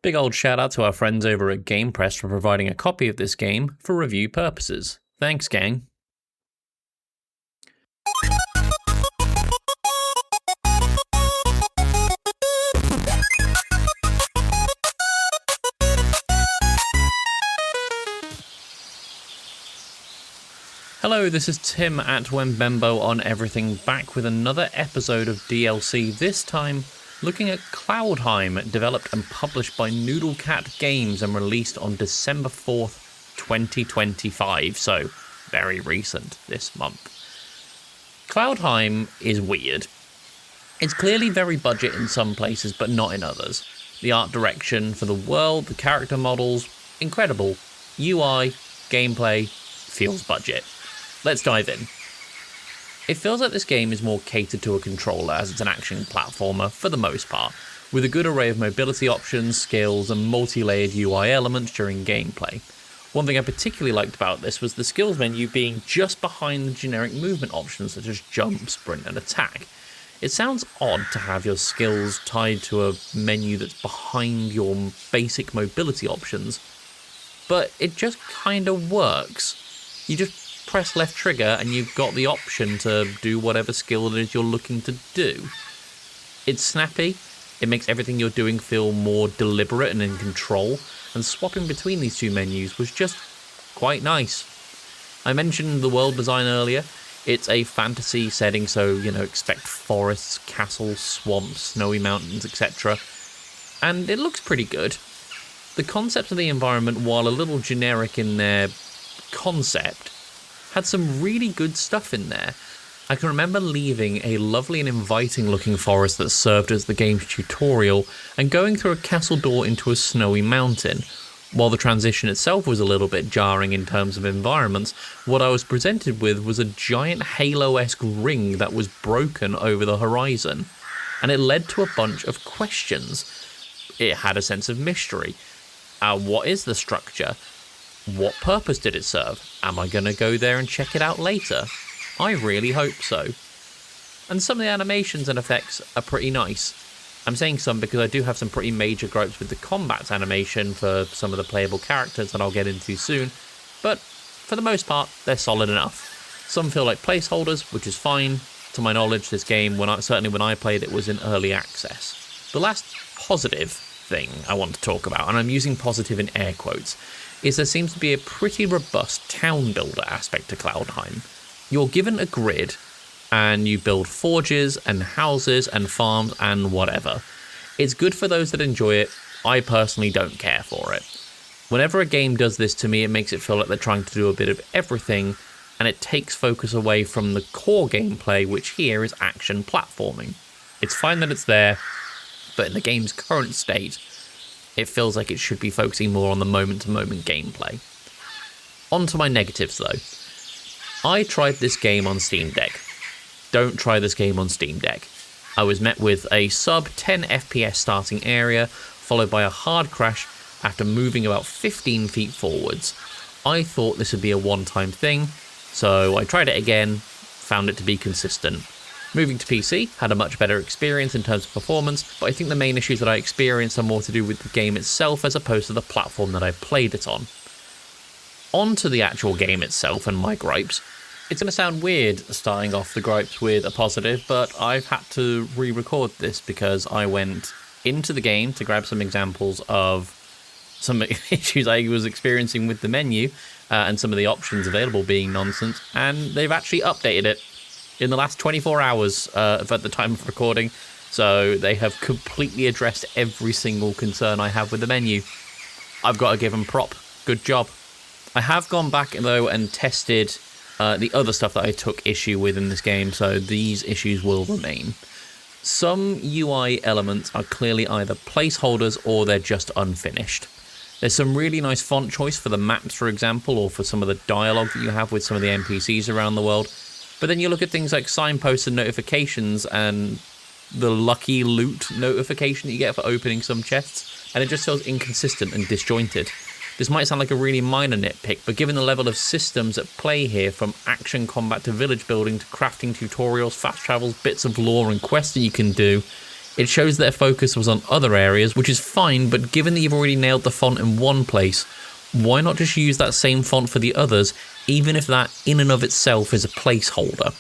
Big old shout out to our friends over at Game Press for providing a copy of this game for review purposes. Thanks, gang. Hello, this is Tim at Wembembo on Everything, back with another episode of DLC, this time looking at Cloudheim, developed and published by Noodlecat Games and released on December 4th, 2025, so very recent this month. Cloudheim is weird. It's clearly very budget in some places, but not in others. The art direction for the world, the character models, incredible. UI, gameplay, feels budget. Let's dive in. It feels like this game is more catered to a controller, as it's an action platformer for the most part, with a good array of mobility options, skills, and multi-layered UI elements during gameplay. One thing I particularly liked about this was the skills menu being just behind the generic movement options such as jump, sprint, and attack. It sounds odd to have your skills tied to a menu that's behind your basic mobility options, but it just kind of works. You just press left trigger and you've got the option to do whatever skill it is you're looking to do. It's snappy, it makes everything you're doing feel more deliberate and in control, and swapping between these two menus was just quite nice. I mentioned the world design earlier. It's a fantasy setting, so, expect forests, castles, swamps, snowy mountains, etc. And it looks pretty good. The concept of the environment, while a little generic in their concept, had some really good stuff in there. I can remember leaving a lovely and inviting looking forest that served as the game's tutorial and going through a castle door into a snowy mountain. While the transition itself was a little bit jarring in terms of environments, what I was presented with was a giant Halo-esque ring that was broken over the horizon. And it led to a bunch of questions. It had a sense of mystery. What is the structure? What purpose did it serve? Am I going to go there and check it out later? I really hope so. And some of the animations and effects are pretty nice. I'm saying some because I do have some pretty major gripes with the combat animation for some of the playable characters that I'll get into soon, but for the most part, they're solid enough. Some feel like placeholders, which is fine. To my knowledge, this game, certainly when I played it, was in early access. The last positive thing I want to talk about, and I'm using positive in air quotes, is there seems to be a pretty robust town builder aspect to Cloudheim. You're given a grid, and you build forges and houses and farms and whatever. It's good for those that enjoy it. I personally don't care for it. Whenever a game does this to me, it makes it feel like they're trying to do a bit of everything, and it takes focus away from the core gameplay, which here is action platforming. It's fine that it's there, but in the game's current state, it feels like it should be focusing more on the moment-to-moment gameplay. On to my negatives, though. I tried this game on Steam Deck. Don't try this game on Steam Deck. I was met with a sub 10 FPS starting area, followed by a hard crash after moving about 15 feet forwards. I thought this would be a one-time thing, so I tried it again, found it to be consistent. Moving to PC, had a much better experience in terms of performance, but I think the main issues that I experienced are more to do with the game itself as opposed to the platform that I played it on. On to the actual game itself and my gripes. It's going to sound weird starting off the gripes with a positive, but I've had to re-record this because I went into the game to grab some examples of some issues I was experiencing with the menu and some of the options available being nonsense, and they've actually updated it in the last 24 hours at the time of recording, so they have completely addressed every single concern I have with the menu. I've got to give them prop. Good job. I have gone back, though, and tested the other stuff that I took issue with in this game, so these issues will remain. Some UI elements are clearly either placeholders or they're just unfinished. There's some really nice font choice for the maps, for example, or for some of the dialogue that you have with some of the NPCs around the world. But then you look at things like signposts and notifications and the lucky loot notification that you get for opening some chests, and it just feels inconsistent and disjointed. This might sound like a really minor nitpick, but given the level of systems at play here, from action combat to village building to crafting tutorials, fast travels, bits of lore and quests that you can do, It shows their focus was on other areas, which is fine, but given that you've already nailed the font in one place, why not just use that same font for the others, even if that in and of itself is a placeholder?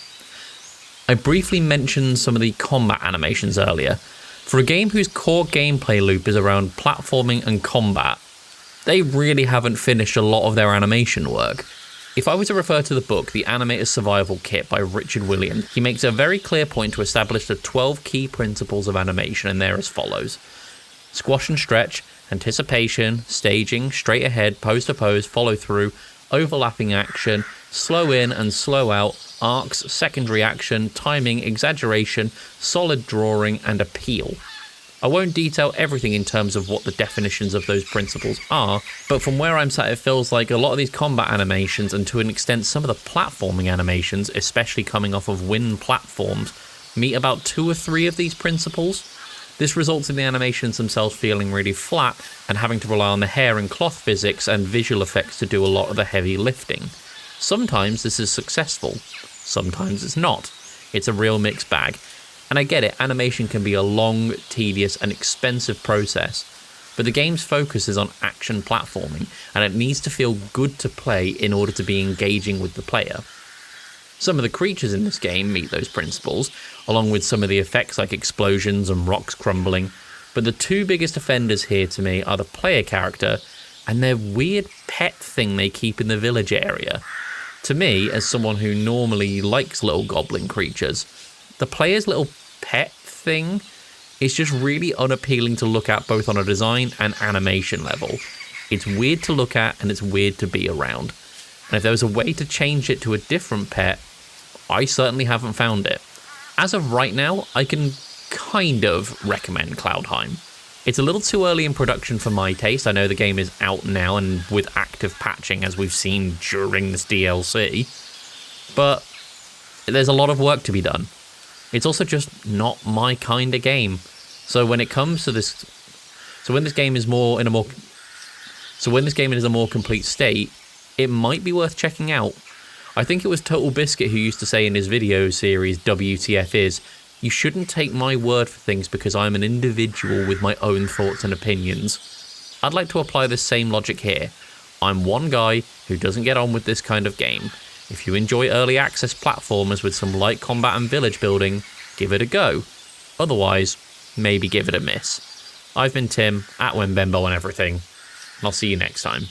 I briefly mentioned some of the combat animations earlier. For a game whose core gameplay loop is around platforming and combat, they really haven't finished a lot of their animation work. If I were to refer to the book, The Animator's Survival Kit by Richard Williams, he makes a very clear point to establish the 12 key principles of animation, and they're as follows. Squash and stretch, anticipation, staging, straight ahead, pose to pose, follow through, overlapping action, slow in and slow out, arcs, secondary action, timing, exaggeration, solid drawing, and appeal. I won't detail everything in terms of what the definitions of those principles are, but from where I'm sat, it feels like a lot of these combat animations, and to an extent some of the platforming animations, especially coming off of Win platforms, meet about 2 or 3 of these principles. This results in the animations themselves feeling really flat and having to rely on the hair and cloth physics and visual effects to do a lot of the heavy lifting. Sometimes this is successful, sometimes it's not. It's a real mixed bag. And I get it, animation can be a long, tedious and expensive process, but the game's focus is on action platforming, and it needs to feel good to play in order to be engaging with the player. Some of the creatures in this game meet those principles, along with some of the effects like explosions and rocks crumbling, but the 2 biggest offenders here to me are the player character and their weird pet thing they keep in the village area. To me, as someone who normally likes little goblin creatures, the player's little pet thing is just really unappealing to look at both on a design and animation level. It's weird to look at and it's weird to be around. And if there was a way to change it to a different pet, I certainly haven't found it. As of right now, I can kind of recommend Cloudheim. It's a little too early in production for my taste. I know the game is out now and with active patching, as we've seen during this DLC, but there's a lot of work to be done. It's also just not my kind of game. So when it comes to this, when this game is a more complete state, it might be worth checking out. I think it was Total Biscuit who used to say in his video series WTF is, you shouldn't take my word for things because I'm an individual with my own thoughts and opinions. I'd like to apply this same logic here. I'm one guy who doesn't get on with this kind of game. If you enjoy early access platformers with some light combat and village building, give it a go. Otherwise, maybe give it a miss. I've been Tim, at Wembembo on everything, and I'll see you next time.